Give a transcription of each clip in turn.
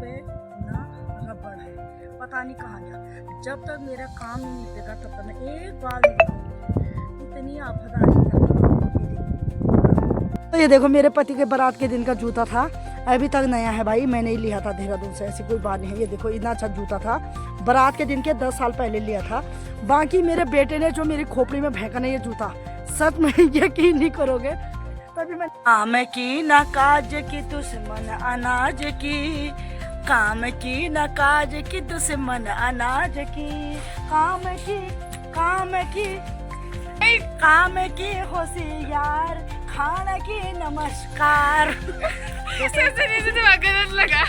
पे ना रबड़ है, पता नहीं कहाँ गया। जब तक मेरा काम नहीं निपटेगा तब तक मैं एक बार नहीं बनाऊंगी। इतनी आफत आ रही है। तो ये देखो मेरे पति के बारात के दिन का जूता था, अभी तक नया है भाई, मैंने ही लिया था देहरादून से, ऐसी कोई बात नहीं है। ये देखो इतना अच्छा जूता था, बारात के दिन के 10 साल पहले लिया था। बाकी मेरे बेटे ने जो मेरी खोपड़ी में फेंका ना ये जूता, सच में यकीन नहीं करोगे। तभी मैं काम की न काज की दुश्मन अनाज की, काम की न काज की दुश्मन अनाज की, काम की होशियार खाना की नमस्कार। लगा।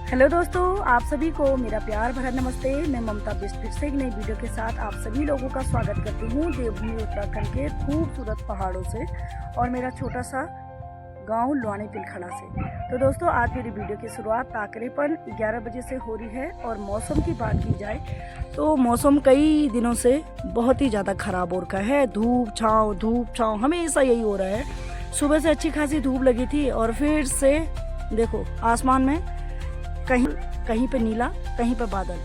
हेलो दोस्तों, आप सभी को मेरा प्यार भरा नमस्ते। मैं ममता बिष्ट फिर से एक नई वीडियो के साथ आप सभी लोगों का स्वागत करती हूँ देवभूमि उत्तराखंड के खूबसूरत पहाड़ों से और मेरा छोटा सा गांव लुआनी पिलखड़ा से। तो दोस्तों आज मेरी वीडियो की शुरुआत ताकरीबन 11 बजे से हो रही है और मौसम की बात की जाए तो मौसम कई दिनों से बहुत ही ज़्यादा ख़राब हो रखा है। धूप छाँव हमेशा यही हो रहा है। सुबह से अच्छी खासी धूप लगी थी और फिर से देखो आसमान में कहीं पे नीला, कहीं पे बादल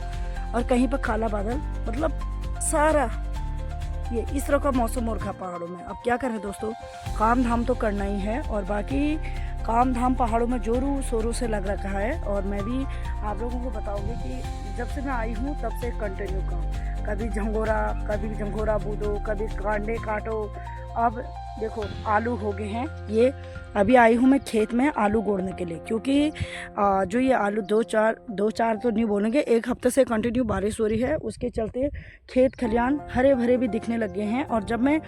और कहीं पे काला बादल, मतलब सारा ये इस तरह का मौसम हो रखा पहाड़ों में। अब क्या करें दोस्तों, काम धाम तो करना ही है और बाकी काम धाम पहाड़ों में जोरों शोरों से लग रखा है। और मैं भी आप लोगों को बताऊंगी कि जब से मैं आई हूँ तब से कंटिन्यू काम, कभी झंगोरा बूदो, कभी कांडे काटो। अब देखो आलू हो गए हैं, ये अभी आई हूँ मैं खेत में आलू गोड़ने के लिए, क्योंकि जो ये आलू दो चार तो नहीं बोलेंगे, एक हफ्ते से कंटिन्यू बारिश हो रही है, उसके चलते खेत खलियान हरे भरे भी दिखने लग गए हैं। और जब मैं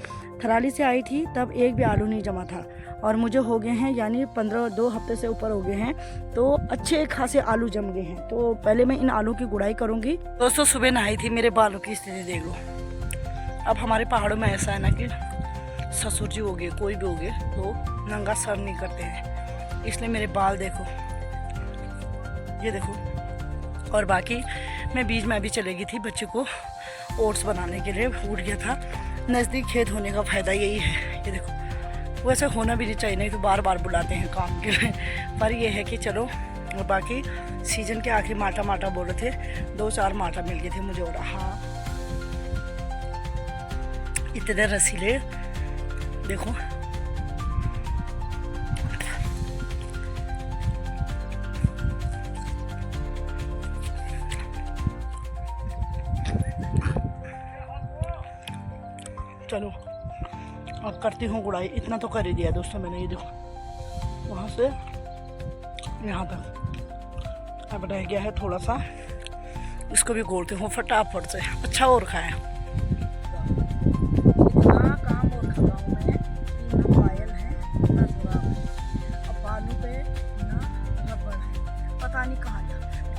थराली से आई थी तब एक भी आलू नहीं जमा था और मुझे हो गए हैं यानी 2 हफ्ते से ऊपर हो गए हैं, तो अच्छे खासे आलू जम गए हैं। तो पहले मैं इन आलू की गुड़ाई करूँगी। दोस्तों सुबह नहाई थी, मेरे बालों की स्थिति देख लो। अब हमारे पहाड़ों में ऐसा है ना कि ससुर जी हो गए, कोई भी हो गए, तो नंगा सर नहीं करते हैं, इसलिए मेरे बाल देखो, ये देखो। और बाकी मैं बीच में अभी चली गई थी बच्चे को ओट्स बनाने के लिए, उठ गया था। नज़दीक खेत होने का फ़ायदा यही है, ये देखो। वैसे होना भी नहीं चाहिए, नहीं तो बार बार बुलाते हैं काम के लिए, पर ये है कि चलो। और बाकी सीजन के आखिरी माटा बोल रहे थे, 2-4 माटा मिल गए थे मुझे। और हाँ इतने रसीले देखो, चलो अब करती हूँ गुड़ाई। इतना तो कर ही दिया दोस्तों मैंने, ये देखो वहाँ से यहाँ तक अब रह गया है थोड़ा सा, इसको भी गोलती हूँ फटाफट से। अच्छा हो रखा है,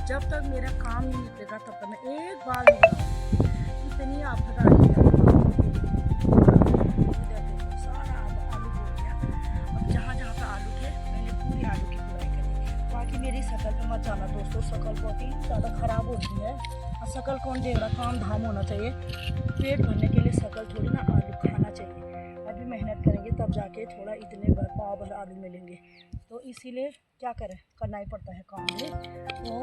जब तक मेरा काम नहीं निपटेगा तब तक मैं एक बार नहीं बनाऊंगी। इतनी आफत आ रही है। सारा आलू हो गया। अब जहाँ पे आलू थे मैंने पूरी आलू की गुड़ाई करी। बाकी मेरी शकल पे मत जाना दोस्तों, शकल बहुत ही ज़्यादा ख़राब होती है। और शकल कौन देगा, काम धाम होना चाहिए। पेट भरने के लिए शकल थोड़ी ना आलू खाना चाहिए। अभी मेहनत करेंगे तब जाके थोड़ा इतने पाव भर आलू मिलेंगे, तो इसीलिए क्या करें, करना ही पड़ता है काम में। तो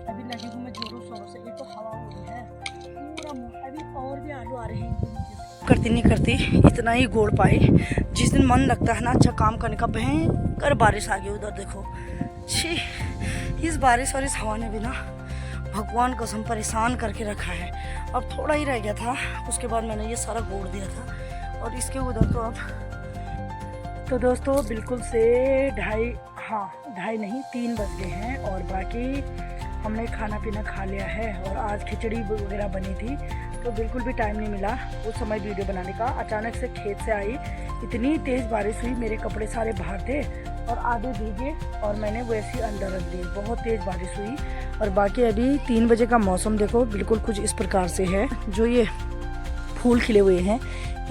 अभी लगी हूँ मैं जोरों शोरों से। एक तो हवा हो रही है पूरा, अभी और भी आलू आ रहे हैं। करती नहीं करती इतना ही गोड़ पाई। जिस दिन मन लगता है ना अच्छा काम करने का, भयंकर बारिश आ गई। उधर देखो छी, इस बारिश और इस हवा ने भी ना भगवान कसम परेशान करके रखा है। अब थोड़ा ही रह गया था, उसके बाद मैंने ये सारा गोड़ दिया था। और इसके उधर तो अब तो दोस्तों बिल्कुल से 2:30 नहीं 3 बज गए हैं और बाकी हमने खाना पीना खा लिया है। और आज खिचड़ी वगैरह बनी थी, तो बिल्कुल भी टाइम नहीं मिला उस समय वीडियो बनाने का। अचानक से खेत से आई, इतनी तेज़ बारिश हुई, मेरे कपड़े सारे बाहर थे और आधे भीगे और मैंने वैसे ही अंदर रख दिए। बहुत तेज़ बारिश हुई। और बाकी अभी 3 बजे का मौसम देखो बिल्कुल कुछ इस प्रकार से है। जो ये फूल खिले हुए हैं,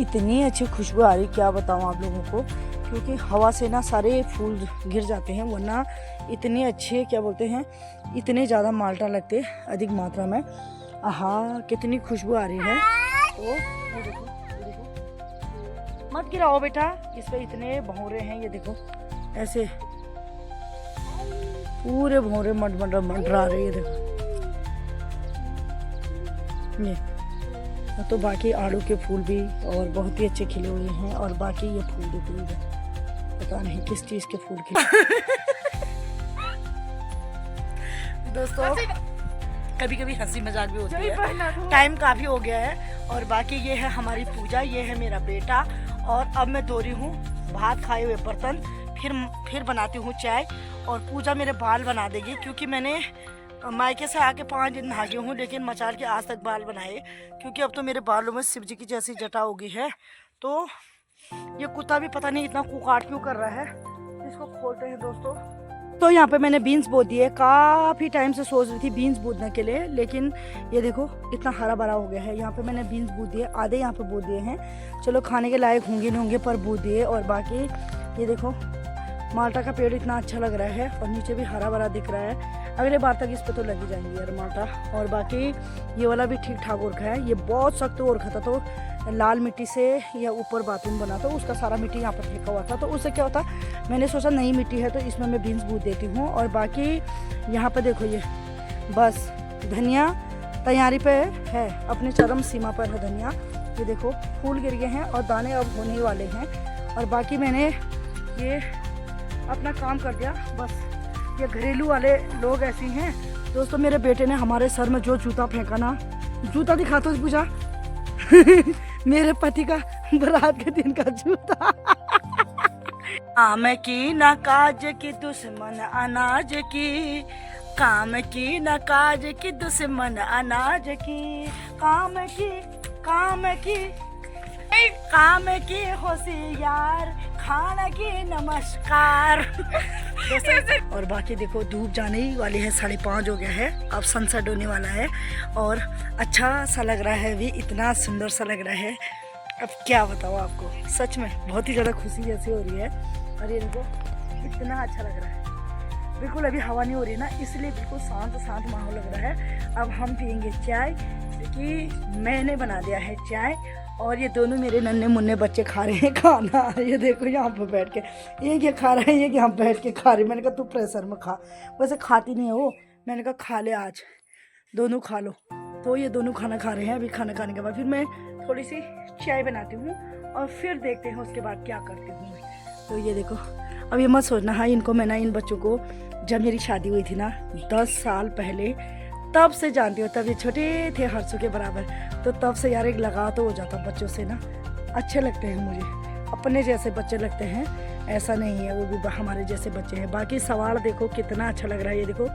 इतनी अच्छी खुशबू आ रही, क्या बताऊँ आप लोगों को, क्योंकि हवा से ना सारे फूल गिर जाते हैं, वरना इतने अच्छे क्या बोलते हैं, इतने ज़्यादा माल्टा लगते अधिक मात्रा में। आहा कितनी खुशबू आ रही है। तो ये देखो मत गिराओ बेटा, इस पे इतने भौरे हैं, ये देखो ऐसे पूरे भौरे मंडरा रही है देखो ये। तो बाकी आड़ू के फूल भी और बहुत ही अच्छे खिले हुए हैं, और बाकी ये फूल देखो इधर, पता नहीं किस चीज के फूल खिले। दोस्तों कभी कभी हंसी मजाक भी होती है, टाइम काफी हो गया है। और बाकी ये है हमारी पूजा, ये है मेरा बेटा, और अब मैं धो रही हूँ भात खाए हुए बर्तन, फिर बनाती हूँ चाय, और पूजा मेरे बाल बना देगी, क्योंकि मैंने मायके से आके 5 दिन नहा गई हूँ, लेकिन मचाल के आज तक बाल बनाए, क्योंकि अब तो मेरे बालों में शिव जी की जैसी जटा हो गई है। तो ये कुत्ता भी पता नहीं इतना कुकाट क्यों कर रहा है, इसको खोलते हैं दोस्तों। तो यहाँ पे मैंने बीन्स बो दिए, काफ़ी टाइम से सोच रही थी बीन्स बूदने के लिए, लेकिन ये देखो इतना हरा भरा हो गया है। यहाँ पे मैंने बीन्स बो दिए, आधे यहाँ पे बो दिए हैं, चलो खाने के लायक होंगे नहीं होंगे पर बो दिए। और बाकी ये देखो माल्टा का पेड़ इतना अच्छा लग रहा है, और नीचे भी हरा भरा दिख रहा है, अगले बार तक इस पे तो लगी जाएंगी यार माल्टा। और बाकी ये वाला भी ठीक ठाक ओरखा है, ये बहुत सख्त ओरखा था, तो लाल मिट्टी से या ऊपर बाथरूम बना, तो उसका सारा मिट्टी यहाँ पर फेंका हुआ था, तो उससे क्या होता, मैंने सोचा नई मिट्टी है तो इसमें मैं बीन्स बूद देती हूँ। और बाकी यहाँ पे देखो ये बस धनिया तैयारी पे है, अपने चरम सीमा पर है धनिया। ये देखो फूल गिर गए हैं और दाने अब होने वाले हैं। और बाकी मैंने ये अपना काम कर दिया बस। ये घरेलू वाले लोग ऐसे हैं दोस्तों। मेरे बेटे ने हमारे सर में जो जूता फेंका ना, जूता दिखा तो पूछा मेरे पति का बारात के दिन का जूता। काम की न काज की दुश्मन अनाज की, काम की न काज की दुश्मन अनाज की, काम की होशियार खाना की नमस्कार। और बाकी देखो धूप जाने ही वाली है, 5:30 हो गया है, अब सनसेट होने वाला है, और अच्छा सा लग रहा है भी, इतना सुंदर सा लग रहा है, अब क्या बताऊँ आपको, सच में बहुत ही ज़्यादा खुशी जैसी हो रही है। और ये देखो इतना अच्छा लग रहा है, बिल्कुल अभी हवा नहीं हो रही ना, इसलिए बिल्कुल शांत माहौल लग रहा है। अब हम पियेंगे चाय, क्योंकि मैंने बना दिया है चाय, और ये दोनों मेरे नन्हे मुन्ने बच्चे खा रहे हैं खाना। ये देखो यहाँ पर बैठ के, एक ये खा रहा है, एक यहाँ बैठ के खा रही। मैंने कहा तू प्रेशर में खा, वैसे खाती नहीं है वो, मैंने कहा खा ले आज, दोनों खा लो। तो ये दोनों खाना खा रहे हैं। अभी खाना खाने के बाद फिर मैं थोड़ी सी चाय बनाती हूँ, और फिर देखते हैं उसके बाद क्या करती हूँ। तो ये देखो, अब ये मत सोचना, हाँ इनको मैं ना, इन बच्चों को जब मेरी शादी हुई थी ना 10 साल पहले, तब से जानती हो, तब ये छोटे थे हर्षों के बराबर, तो तब से यार एक लगाव तो हो जाता बच्चों से ना, अच्छे लगते हैं मुझे, अपने जैसे बच्चे लगते हैं, ऐसा नहीं है वो भी हमारे जैसे बच्चे हैं। बाकी सवाड़ देखो कितना अच्छा लग रहा है, ये देखो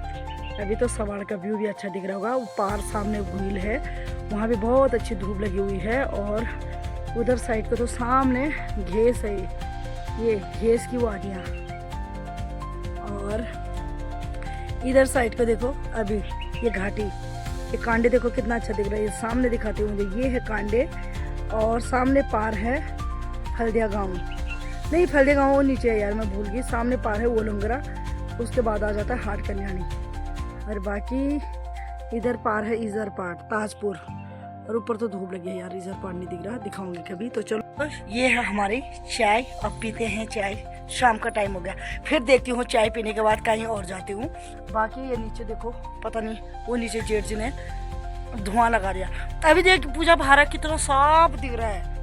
अभी तो सवाड़ का व्यू भी अच्छा दिख रहा होगा। वो पार सामने झील है, वहाँ भी बहुत अच्छी धूप लगी हुई है, और उधर साइड को तो सामने घेस है, ये घेस की वादियाँ, और इधर साइड को देखो अभी ये घाटी, ये कांडे देखो कितना अच्छा दिख रहा है। ये सामने दिखाती हूँ मुझे, ये है कांडे, और सामने पार है हल्दिया गांव, नहीं हल्दिया गांव वो नीचे है यार, मैं भूल गई, सामने पार है ओलंगरा, उसके बाद आ जाता है हाट कल्याणी, और बाकी इधर पार है इजर पाट ताजपुर, और ऊपर तो धूप लगी है यार, इजर पाट नहीं दिख रहा, दिखाऊंगी कभी। तो चलो ये है हमारी चाय, अब पीते हैं चाय, शाम का टाइम हो गया, फिर देखती हूँ चाय पीने के बाद कहीं और जाती हूँ। बाकी ये नीचे देखो, पता नहीं वो नीचे जेठ जी ने धुआं लगा दिया, तभी देख पूजा भारा कितना साफ दिख रहा है।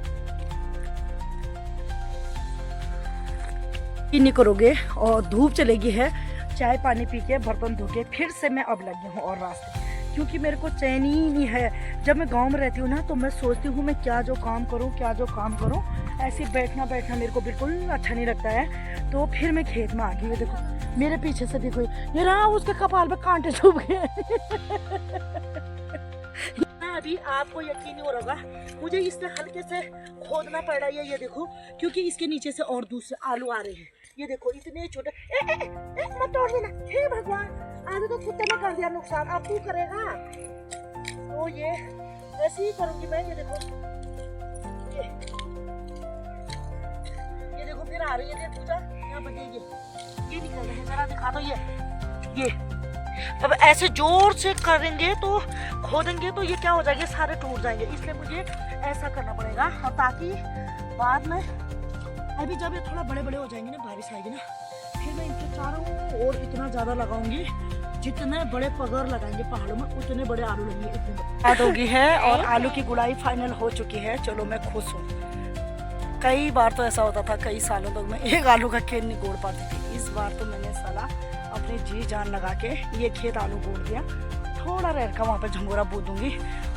नहीं करोगे और धूप चलेगी है, चाय पानी पी के बर्तन धो के फिर से मैं अब लगी हूँ और रास्ते, क्योंकि मेरे को चैन ही नहीं है। जब मैं गांव में रहती हूँ ना, तो मैं सोचती हूँ मैं क्या जो काम करूँ, ऐसे बैठना मेरे को बिल्कुल अच्छा नहीं लगता है। तो फिर मैं खेत में आ गई, ये देखो मेरे पीछे से देखो, ये रहा उसके कपाल पे कांटे चुभ गए। अभी आपको यकीन नहीं हो रहा होगा, मुझे इससे हल्के से खोदना पड़ रहा है, ये देखो, क्योंकि इसके नीचे से और दूसरे आलू आ रहे हैं। ये देखो इतने छोटे, मत तोड़ देना, हे भगवान, आज तो कुत्ते ने कर दिया नुकसान, अब तू करेगा। तो ये ऐसे ही करूंगी मैं, ये देखो, ये देखो फिर आ रही है पूजा, यहाँ बजेगी, ये निकल रहे हैं, जरा दिखा दो ये। अब ऐसे जोर से करेंगे तो खोदेंगे तो ये क्या हो जाएगा, सारे टूट जाएंगे, इसलिए मुझे ऐसा करना पड़ेगा, और ताकि बाद में अभी जब ये थोड़ा बड़े हो जाएंगे ना, बारिश आएगी ना, फिर मैं इनके चारों और इतना ज़्यादा लगाऊंगी, जितने बड़े पगर लगाएंगे पहाड़ों में उतने बड़े आलू लगेंगे। इतने बात होगी है और आलू की गुड़ाई फाइनल हो चुकी है। चलो मैं खुश हूँ। कई बार तो ऐसा होता था, कई सालों तक मैं एक आलू का खेत नहीं गोड़ पाती थी। इस बार तो मैंने साला अपनी जी जान लगा के ये खेत आलू गोड़ दिया। थोड़ा रेर का वहाँ पर झंगोरा बो दूंगी।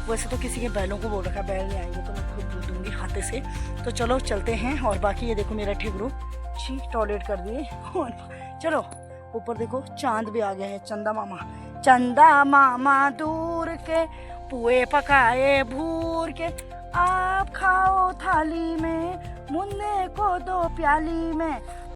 वैसे तो किसी के बैलों को बोल रखा, बैल नहीं आएंगे तो मैं खुद बो दूंगी हाथे से। तो चलो चलते हैं। और बाकी ये देखो मेरा ठिगरू छी टॉयलेट कर दिए। और चलो ऊपर देखो चांद भी आ गया है। चंदा मामा दूर के पुए पकाए भूर के, आप खाओ थाली में, मुन्ने को दो प्याली में।